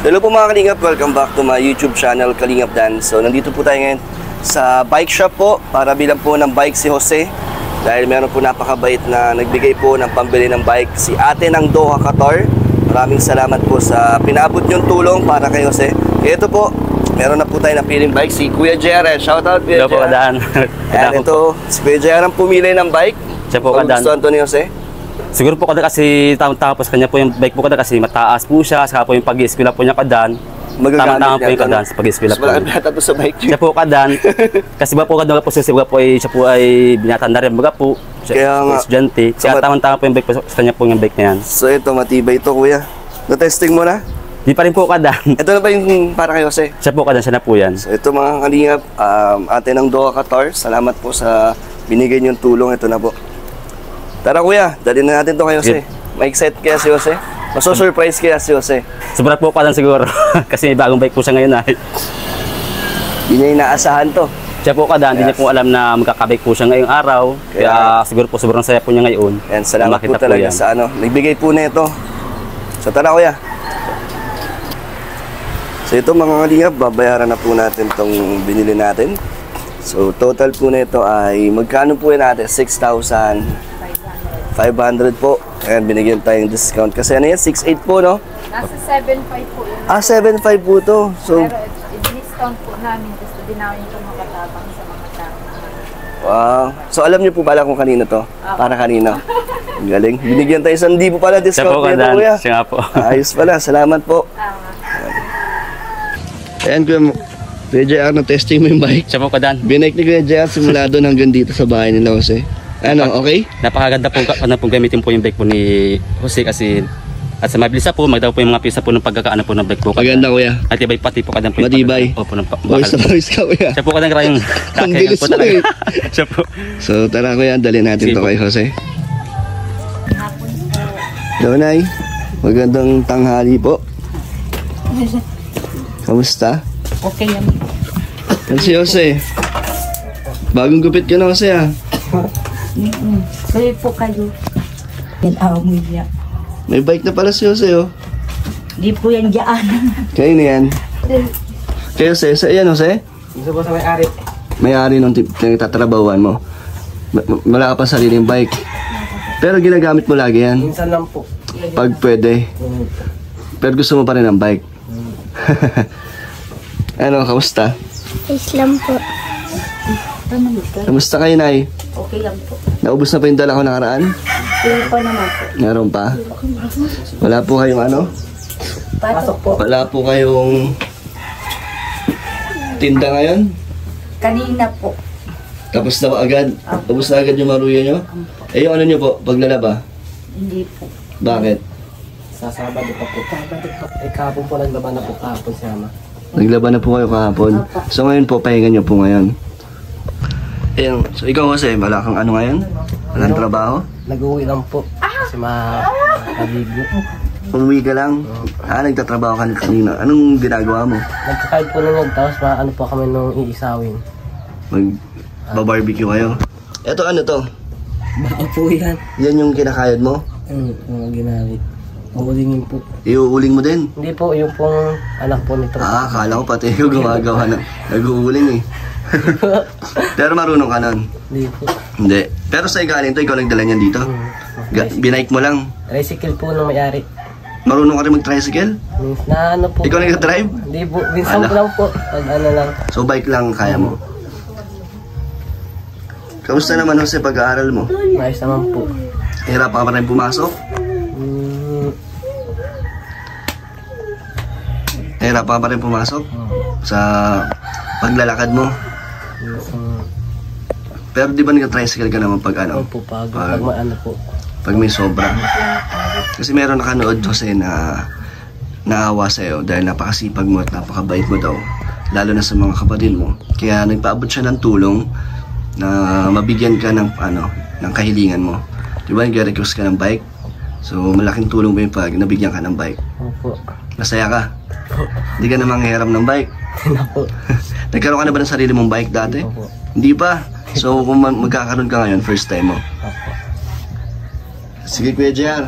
Hello po mga Kalingap, welcome back to my YouTube channel, Kalingap Dan. So nandito po tayo ngayon sa bike shop po para bilang po ng bike si Jose. Dahil meron po napakabait na nagbigay po ng pambili ng bike si ate ng Doha Qatar. Maraming salamat po sa pinabot yung tulong para kay Jose. Kaya ito po, meron na po tayo napiling bike si Kuya Jeren. Shoutout Kuya Jeren. Hello po Kadaan. Ayan, ito si Kuya Jeren pumili ng bike. Siya po Kadaan. Gusto Antonio Jose? Siguro po Kadaan kasi tapos kanya po yung bike po Kadaan kasi mataas po siya. Saka po yung pag-i-eskwela po niya Kadaan. Tama-tama po yung Kadaan sa pag-eskwela po. Malaki binata sa bike niya. Siya po Kadaan. Kasi ba po Kadaan po siya po ay binata na rin baga po. Kaya nga. Estudyante. Kaya tama-tama po yung bike po sa kanya po yung bike na yan. So ito, matibay ito Kuya. Na-testing mo na? Di pa rin po Kadaan. Ito na ba yung para kay Jose? Siya po Kadaan, siya na po yan. So ito mga Kalingap, ate ng Doha Qatar, salamat po sa binigay niyong tulong. Ito na po. Tara Kuya, dalhin na natin ito kay Jose. Ma-excite kaya si Jose? Maso-surprise kaya si Jose? Sobra po Kadaan siguro. Kasi may bagong bike po siya ngayon ay. Hindi niya inaasahan to. Siya po Kadaan, hindi niya po alam na magkakabike po siya ngayong araw. Kaya siguro po sobrang saya po niya ngayon. Yan, salamat po talaga sa nagbigay po na ito. So tara Kuya. So ito mga Kalingap, babayaran na po natin itong binili natin. So total po na ito ay magkano po yan natin? 6,500 po. Ayan, binigyan tayong discount. Kasi ano yan? 6,800 po, no? Nasa 7,500 po yun. 7,500 po to. So, pero i-discount po namin gusto din namin itong makatabang sa mga tao. wow. So alam niyo po pala kung kanino to? Para kanino? Ang galing. Binigyan tayo sa hindi po pala discount. Siya po Kadaan, Kuya. siya nga po. Ayos pala. Salamat po. Ayan, Kuya JR, na-testing mo yung bike. Siya po Kadaan. Binike ni Kuya JR simula doon hanggang dito sa bahay nila, Jose. Ano, okay? Napakaganda po gamitin po yung bike po ni Jose kasi at sa mabilis po, magdaw po yung mga pisa po ng pagkakaano po ng bike po. Maganda Kuya. At ibay pati po Kadaan po. Matibay. Opo, ng Boys na boys ka Kuya. siya po Kadaan karayong Ang bilis po mo talaga. eh. Siya po. So tara Kuya, dali natin Sige to po. kay Jose. Hapon po. Donay, magandang tanghali po. Kamusta? Okay yan. Yan si Jose. Bagong gupit ka na Jose ah. Kaya po kayo. Yan amoy niya. May bike na pala si Jose oh. Di po yan dyan. Kayo na yan. Kay Jose, sa iyan Jose? Gusto po sa may-ari. May-ari nung tatrabawan mo. Wala ka pa sariling bike. Pero ginagamit mo lagi yan. Minsan lang po. Pag pwede. Pero gusto mo pa rin ng bike. Ano, kamusta? Islam po. Kamusta kayo, Nay? Okay lang po. Naubos na pa yung dala ko nakaraan? Hindi po naman po. Meron pa? Wala po kayong ano? Pasok po. Wala po kayong tinda ngayon? Kanina po. Tapos na agad? Tapos na agad yung maruya nyo? Eh yung ano nyo po, paglalaba? Hindi po. Bakit? Sa Sabado pa po. Eh kahapon po naglaban na po kahapon si Ama. Naglaban na po kayo kahapon. So ngayon po, pahinga nyo po ngayon. Ayun, so ikaw kasi, wala kang ano ngayon? Walang trabaho? Nag-uwi lang po. Kasi maligo. Umuwi ka lang? Nagtatrabaho ka kanina. Anong ginagawa mo? Nagkakahit po nung tapos ano po kami nung iisawin. Mag-barbecue kayo? Eto ano to? Baka po yan. Yan yung kinakayod mo? Mga ginamit. Uulingin po. Iuuling mo din? Hindi po, yung pong anak po nito. Akala ko pati yung gumagawa na nag-uuling eh. Pero marunong ka nun? Hindi po. Hindi. Pero sa galing to, ikaw nagdala niyan dito? Binike mo lang? Tricycle po nung may-ari. Marunong ka rin mag-tricycle? Na ano po. Ikaw nag-drive? Hindi po, minsan po lang po. Pag ano lang. So bike lang kaya mo? Kamusta naman Jose pag-aaral mo? Maayos naman po. Hirap ka pa rin pumasok? Hirap ka pa rin pumasok? Sa paglalakad mo? Pero di ba nag-tricycle ka naman pag ano? Opo, pag ano po. Pag may sobra. Kasi meron nakanood Jose na naawa sa'yo dahil napakasipag mo at napakabait mo daw. Lalo na sa mga kapatid mo. Kaya nagpaabot siya ng tulong na mabigyan ka ng ng kahilingan mo. Di ba nag-request ka ng bike? So malaking tulong ba yung pag nabigyan ka ng bike? Opo. Masaya ka? Hindi ka namang hiram ng bike? Hindi po. Nagkaroon ka na ba ng sarili mong bike dati? Opo. Hindi pa. So kung magkakaroon ka ngayon, first time mo. Opo. Sige Kuya JR.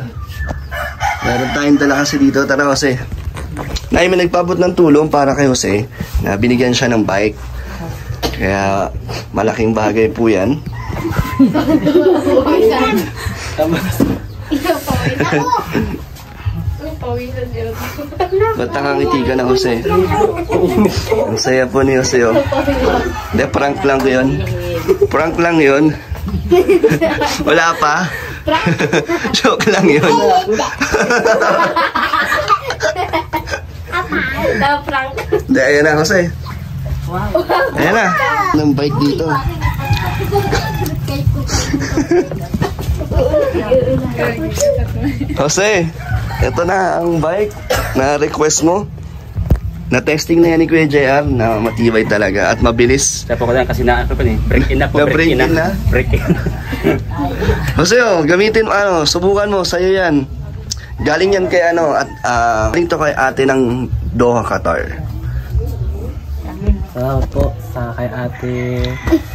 Meron tayong dala kasi dito. Tara kasi. Nay, may nagpabot ng tulong para kay Jose na binigyan siya ng bike. Kaya malaking bagay po yan. Ba't nakangiti ka na, Jose? Ang saya po ni Jose, oh. Hindi, prank lang yun. Prank lang yun. Wala pa. Joke lang yun. Hindi, ayan na, Jose. Ayan na. Ng bike dito. Jose, ito na ang bike na request mo. Na-testing na yan ni Kuya JR na matibay talaga at mabilis. Kaya po ko lang kasi break in na po. Break in na? Break in. Jose, oh, gamitin mo, subukan mo, sa'yo yan. Galing yan kay at galing to kay ate ng Doha, Qatar. Salamat po sa kay ate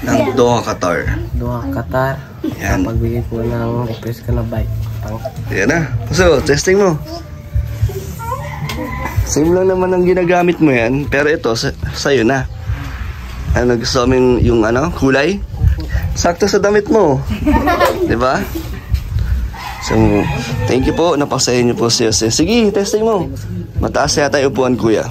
Ng Doha, Qatar. Doha, Qatar. Yan. Pagbigay po ng request ko na bike. Yan na. So, testing mo. Same lang naman ang ginagamit mo yan. Pero ito, sa'yo na. Gusto mo yung kulay? Sakto sa damit mo. Diba? So, thank you po. Napaksayin niyo po si Jose. Sige, testing mo. Mataas yata yung upuan, kuya.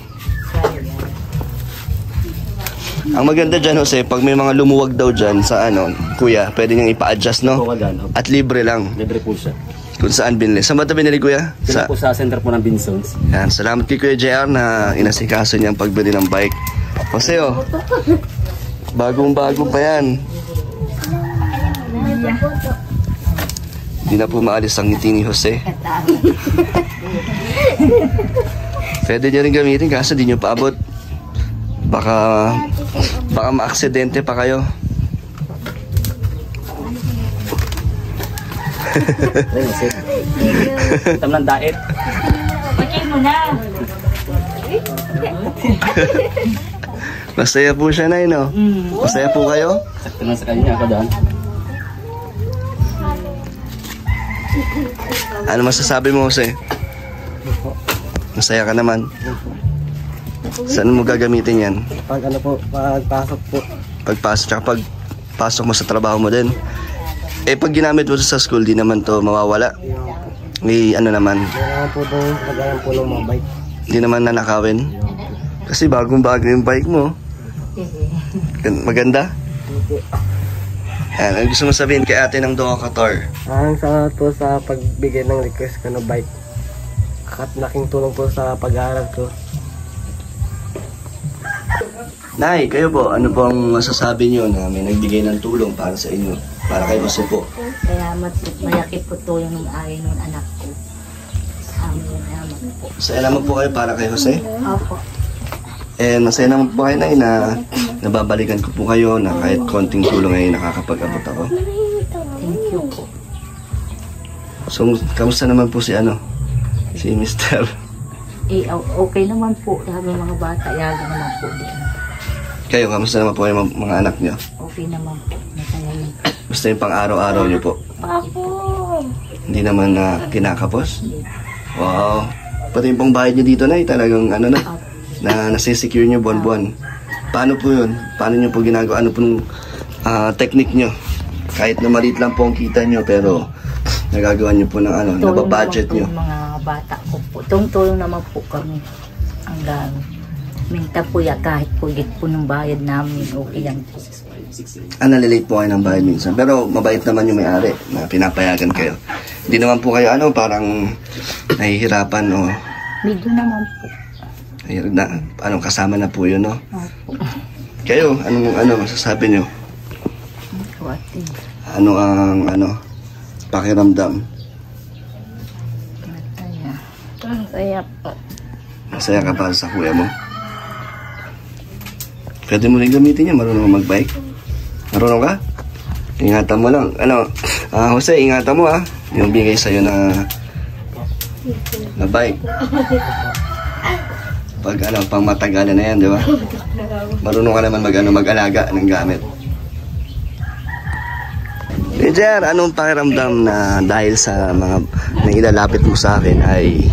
Ang maganda dyan, Jose, pag may mga lumuwag daw dyan sa kuya, pwede niyang ipa-adjust, no? At libre lang. Libre po siya. Kung saan binili. Saan ba ito binili, kuya? Sila po sa center po ng Binsons. Yan, salamat kay Kuya JR na inasikaso niyang pagbili ng bike. Jose, oh. Bagong-bago pa yan. Hindi na po maalis ang ngiti ni Jose. Pwede niyo rin gamitin kaso di niyo paabot. Baka maaksidente pa kayo. Tam ng diet. Bakit mo na? Masaya po siya, Nay, no? Masaya po kayo? Sakto lang sa kanya ako doon. Ano masasabi mo, Jose? Masaya ka naman. Saan mo gagamitin yan? Pagpasok po. Pagpasok, tsaka pagpasok mo sa trabaho mo din. Pag ginamit mo sa school, di naman to mawawala. May naman. Kailangan po itong lagayan po ng mga bike. Di naman nanakawin. Kasi bagong-bago yung bike mo. Maganda? Yan, ang gusto mo sabihin kay ate ng Doha, Qatar? Salamat po sa pagbigay ng request ko na bike. At laking tulong po sa pag-aaral ko. Nay, kayo po, ano pong masasabi nyo na may nagbigay ng tulong para sa inyo? Para kay Jose po. Salamat po. Mayakit po to yung ay ng anak ko. Salamat po. Masaya naman po kayo para kay Jose? Opo. And masaya naman po kayo, Nay, na nababalikan ko po kayo na kahit konting tulong ay nakakapag-abot ako. Thank you po. So, kamusta naman po si si Mr. Okay naman po. Sabi mga bata, yaga naman po din. Kayo, kamusta naman po yung mga anak niyo? Okay naman po. Masaya yun. Basta yung pang-araw-araw niyo po? Papo! Hindi naman na kinakapos? Wow! Pati yung pang bayad niyo dito, Nay, talagang na nasi-secure niyo buwan-buwan. Paano po yun? Paano niyo po ginagawa? Ano pong technique niyo? Kahit na maliit lang po ang kita niyo, pero nagagawa niyo po ng nababudget niyo. Mga bata ko po. Tulong naman po kami. Ang dami. Minta po ya kahit po git po ng bayad namin. Okay yan po. Nalilate po kayo ng bayad minsan. Pero mabait naman yung may-ari na pinapayagan kayo. Hindi naman po kayo parang nahihirapan o Medyo naman po. kasama na po yun, no? Opo. Kayo, anong masasabi nyo? Wati. Ano ang pakiramdam? Masaya. Masaya po. Masaya ka para sa kuya mo? Pwede mo rin gamitin niya. Marunong ka mag-bike? Marunong ka? Ingatan mo lang. Jose, ingatan mo yung bigay sa'yo na bike. Pag pang matagalan na yan, di ba? Marunong ka naman mag-alaga ng gamit. Jer, anong pakiramdam na dahil sa mga nailalapit mo sa akin ay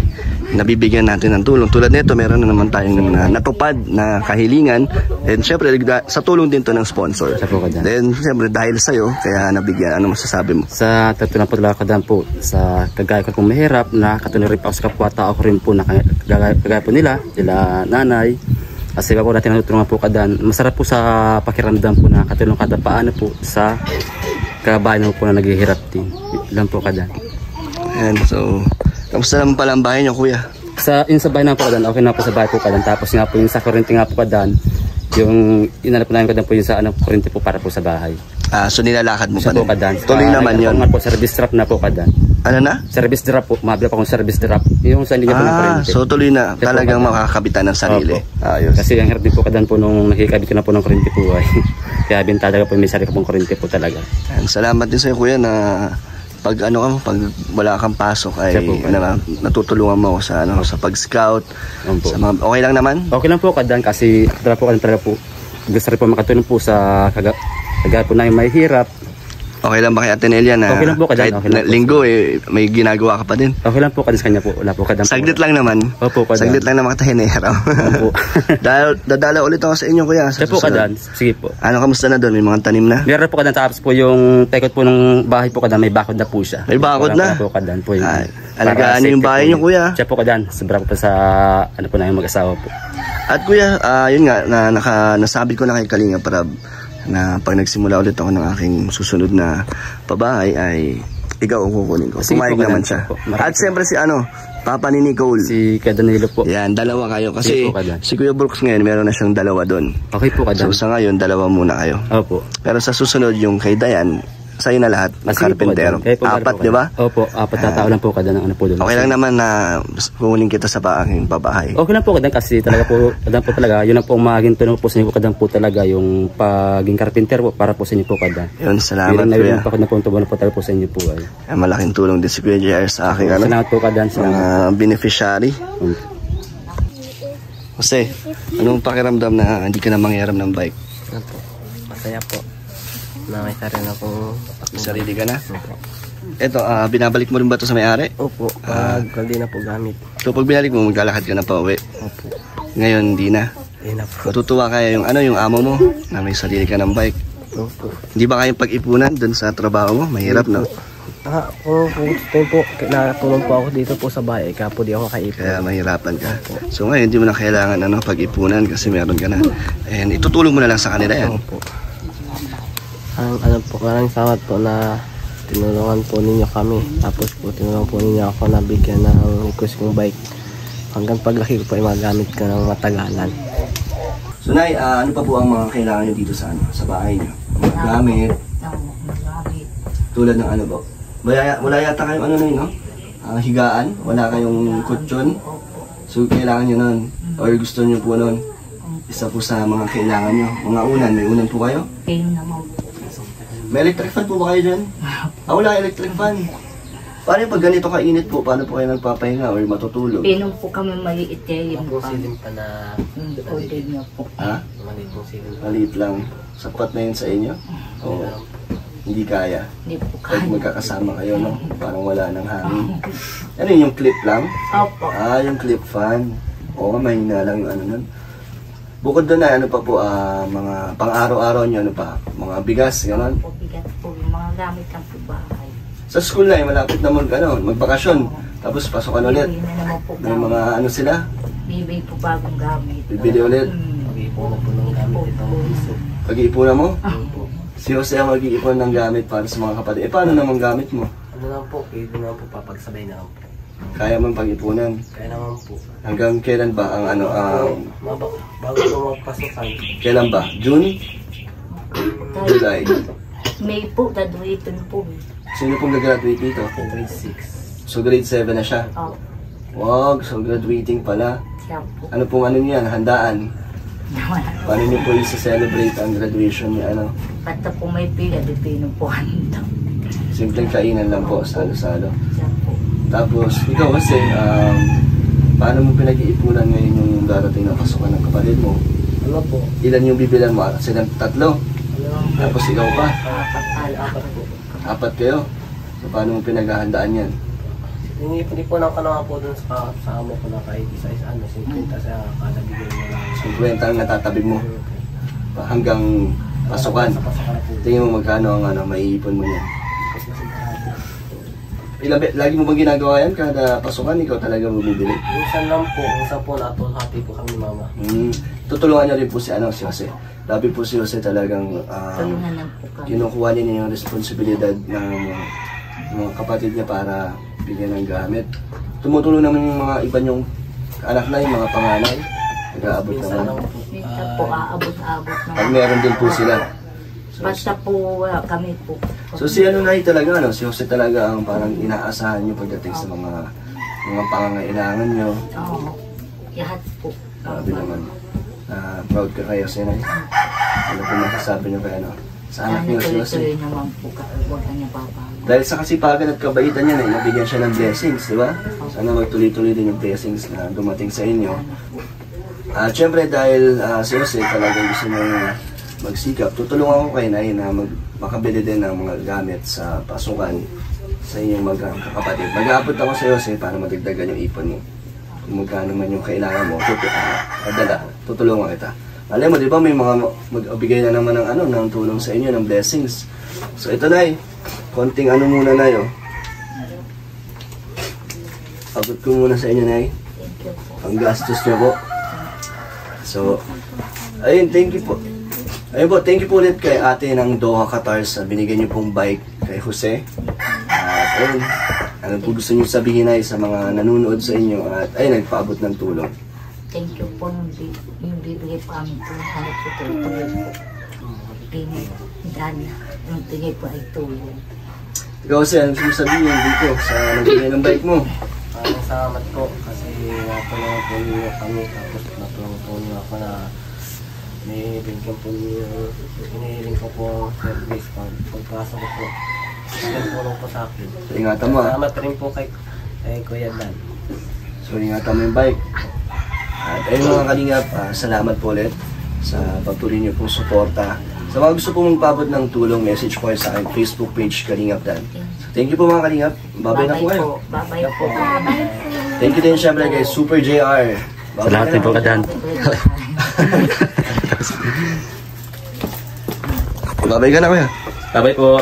nabibigyan natin ng tulong. Tulad nito, meron na naman tayong natupad na kahilingan. And syempre, sa tulong din to ng sponsor. Siya po ka dyan. Then, syempre, dahil sa'yo, kaya nabigyan. Ano masasabi mo? Sa tatulang po talaga ko dyan po, sa kagaya ko pong mahirap, nakakatulong rin po ako sa kapwa-tao ko rin po na kagaya po nila nanay. Kasi ako natin natutulungan po kadan. Masarap po sa pakiramdam po na katulong kada paano po sa kabayan po na naghihirap din. Lang po kadan. And so, kamusta naman pala ang bahay niyo, kuya? Sa bahay na po kadan, okay na po sa bahay po kadan. Tapos nga po yung sa kurente nga po kadan, yung inanap namin kadan po yung sa kurente po para po sa bahay. So nilalakad mo pa Siya po din? kadan. Tuloy naman yun. Nga po, service drop na po kadan. Ano na? Service drop po, mabila pa akong service drop. Yung sa hindi niya po ng kurente. So tuloy na. Talagang makakabitan ng sarili. Opo. Ayos. Kasi ang hirap din po kadan po nung nakikabit ko na po ng kurente po ay. Kaya bintada po may sarili pong kurente po talaga. And salamat din sa'yo, kuya, na pag wala kang pasok ay Siya po, natutulungan mo ako sa sa pag-scout. Opo. Sa mga, okay lang naman? Okay lang po kadan kasi talaga po gusto rin po makatulong po sa kagaya po na yung may hirap. Okay lang ba kay Ate Nelia na Okay lang po, kahit okay lang po. linggo may ginagawa ka pa din? Okay lang po kadan sa kanya po. Wala po kadan po. Saglit lang naman. Opo, kadan. Saglit lang naman kita hinihiraw. Opo. Dadala ulit ako sa inyo, kuya. Siya po kadan. Sige po. Ano, kamusta na doon? May mga tanim na? Meron po kadan tapos po yung tekot po ng bahay po kadan may bakod na po siya. May bakod Wala na? po kadan po yung. Alagaan niyo yung bahay niyo, kuya. Siya po kadan. Sobra po sa po na yung mag-asawa po. At kuya, yun nga, nasabi ko na kay Kalinga para na pag nagsimula ulit ako ng aking susunod na pabahay ay ikaw ang kukunin ko. Sige Pumayag po, naman kadan siya. po. At siyempre si Papa ni Nicole. Si Kadanilo po. Yan, dalawa kayo. Kasi Sige po, kadan. si Kuya Brooks ngayon, meron na siyang dalawa doon. Okay po kadan. So sa ngayon, dalawa muna kayo. Opo. Pero sa susunod, yung kay Dayan, sa'yo na lahat, ng Sige po, carpentero. kadan. Po, Apat, po, di ba? Opo, apat na tao lang po kadan ang po doon. Okay lang naman na kukunin kita sa aking pabahay. Okay lang po kadan kasi talaga po kadan po talaga yun ang po maging tulong po sa inyo po kadan po talaga yung paging carpenter po para po sa inyo po kadan. Yun, salamat, Kuya. kuya. Pa na po tulong po talaga po sa inyo po ay. Malaking tulong din si Kuya JR sa aking Salamat po kadan. Salamat. beneficiary. Jose, anong pakiramdam na hindi ka na mangyaram ng bike? Ano po? Masaya po. Nakita rin ako. Sarili ka na? Ito, binabalik mo rin ba ito sa may-ari? Opo, pag hindi na po gamit. So pag binalik mo, maglalakad ka na pa uwi. Opo. Ngayon, hindi na. Hindi na po. Matutuwa kaya yung yung amo mo na may sarili ka ng bike. Opo. Hindi ba kayong pag-ipunan dun sa trabaho mo? Mahirap, no? Kung po, nakatulong po ako dito po sa bahay. Kaya po di ako kaipon. Kaya mahirapan ka. So ngayon, hindi mo na kailangan pag-ipunan kasi meron ka na. And itutulong mo na lang sa kanila yan. Opo. Maraming salamat po na tinulungan po ninyo kami. Tapos po tinulungan po ninyo ako na bigyan ng request kong bike. Hanggang paglaki ko po ay magamit ko ng matagalan. So Nay, ano pa po ang mga kailangan nyo dito sa bahay nyo? Mga gamit, tulad ng ano ba? Wala yata kayong no? Higaan? Wala kayong kutsyon? So kailangan nyo nun? Or gusto nyo po nun? Isa po sa mga kailangan nyo. Mga unan, may unan po kayo? Kayo naman po. May electric fan po ba kayo dyan? Wala electric fan. Paano pag ganito kainit po? Paano po kayo nagpapahinga or matutulog? Pinom po kami maliit eh. Yung Silim pa na yung order niya po. Ha? maliit po silim. Maliit lang. Sapat na yun sa inyo? Oo. Hindi kaya. Hindi po Pag kaya. magkakasama kayo, no? Parang wala nang hangin. Ano yun, yung clip lang? Opo. Yung clip fan. Oo, mahina lang yung ano nun. Bukod doon na, ano pa po, mga pang-araw-araw nyo, ano pa? Mga bigas, gano'n? Opo, bigat po. Yung mga gamit lang po bahay. Sa school na, malapit na magbakasyon. Tapos pasokan ulit. Bibili na naman po May gamit. mga ano sila, Bibili po bagong gamit. bibili ulit. Mag-iipon na po ng gamit itong iso. Pag-iipunan mo? Opo. Si Jose ang mag-iipon ng gamit para sa mga kapatid. Paano naman gamit mo? Ano lang po, pwede naman po papagsabay na lang po. Kaya mong pag-ipunan. Kaya naman po. Hanggang kailan ba ang Bago po magpasukan. kailan ba? June? July? May po, graduation po. Sino pong nag-graduate dito? Grade 6. So grade 7 na siya. Opo. Wag, so graduating pala. Siya po. Ano pong niyan, handaan? Paano niyo po i-celebrate ang graduation niya? Basta po may pila, di pinom po handa. Simpleng kainan lang po, salo-salo. Siya po. Tapos, ikaw kasi, paano mo pinag-iipunan ngayon yung darating na pasukan ng kapatid mo? Ano po? Ilan yung bibilan mo? Silang 3? Ano lang po? Tapos ikaw pa? Apat Apat po. 4 kayo? So, paano mo pinaghahandaan yan? Hindi po na kanawa po dun sa amo ko na kahit isa-isa, 50 sa kada bigay mo lang. 50 ang natatabi mo hanggang pasukan. Sa pasukan na po. Tingin mo magkano ang maiipon mo niyan. Lagi mo bang ginagawa yan? Kada pasukan, ikaw talaga bumibili? Minsan lang po, minsan po natulhati po kami ni mama. Tutulungan niya rin po si Jose. Labi po si Jose talagang Tulungan lang po kami. kinukuha niya yung responsibilidad ng mga kapatid niya para bigyan ng gamit. Tumutulong naman yung mga iba niyong anak na, yung mga panganay. Nag-aabot Minsan lang naman. po. Minsan po aabot-abot na. Pag meron din po sila. Basta po wala kami po. So si talaga, si Jose talaga ang parang inaasahan niyo pagdating sa mga pangangailangan niyo. Oo. Lahat po. Grabe naman. Proud ka kay Jose, Nay. Ano po masasabi niyo kay sa anak niyo si Jose? Tuloy-tuloy naman po. Huwag ka niya papago. Dahil sa kasipagan at kabaitan niya, nabigyan siya ng blessings, di ba? Sana magtuloy-tuloy din yung blessings na dumating sa inyo. At syempre dahil si Jose talagang gusto niya magsikap, tutulungan ko kay Nay na makabili din ng mga gamit sa pasukan sa inyong magkakapatid. Mag-aabot ako sa Jose para madagdagan yung ipon mo. Kung magkano man yung kailangan mo, tutulungan kita. Alam mo, di ba may mga magbigay na naman ng tulong sa inyo, ng blessings. So ito, Nay, konting muna, Nay, oh. Abot ko muna sa inyo, Nay. Thank you po. Ang gastos niyo po. So, ayun, thank you po. Ayun po, thank you po ulit kay ate ng Doha Qatar sa binigay niyo pong bike kay Jose. At ayun, ano po gusto niyo sabihin ay sa mga nanonood sa inyo at ayun, nagpaabot ng tulong. Thank you po yung bibigay po amin po. Hanap po tuloy po. Yung tingin po ay tulong. Ikaw, Jose, ano gusto mo sabihin dito sa nagbigay ng bike mo? Maraming salamat po kasi natulungan po niyo kami tapos natulungan po niyo ako na may bigyan po niyo hinihiling ko po service pagpasok ko po. Tulong po sa akin. So, ingatan mo, ha? Salamat rin po kay Kuya Dan. So, ingatan mo yung bike. At ayun mga kalingap, salamat po ulit sa pagtuloy niyo pong suporta. Sa mga gusto po mong pabot ng tulong, message po kayo sa aking Facebook page, Kalingap Dan. So, thank you po mga kalingap. Babay na po kayo. Babay po. Thank you din syempre kay Super JR. Salamat din po, Kadan. Babay ka na, kuya. Babay po.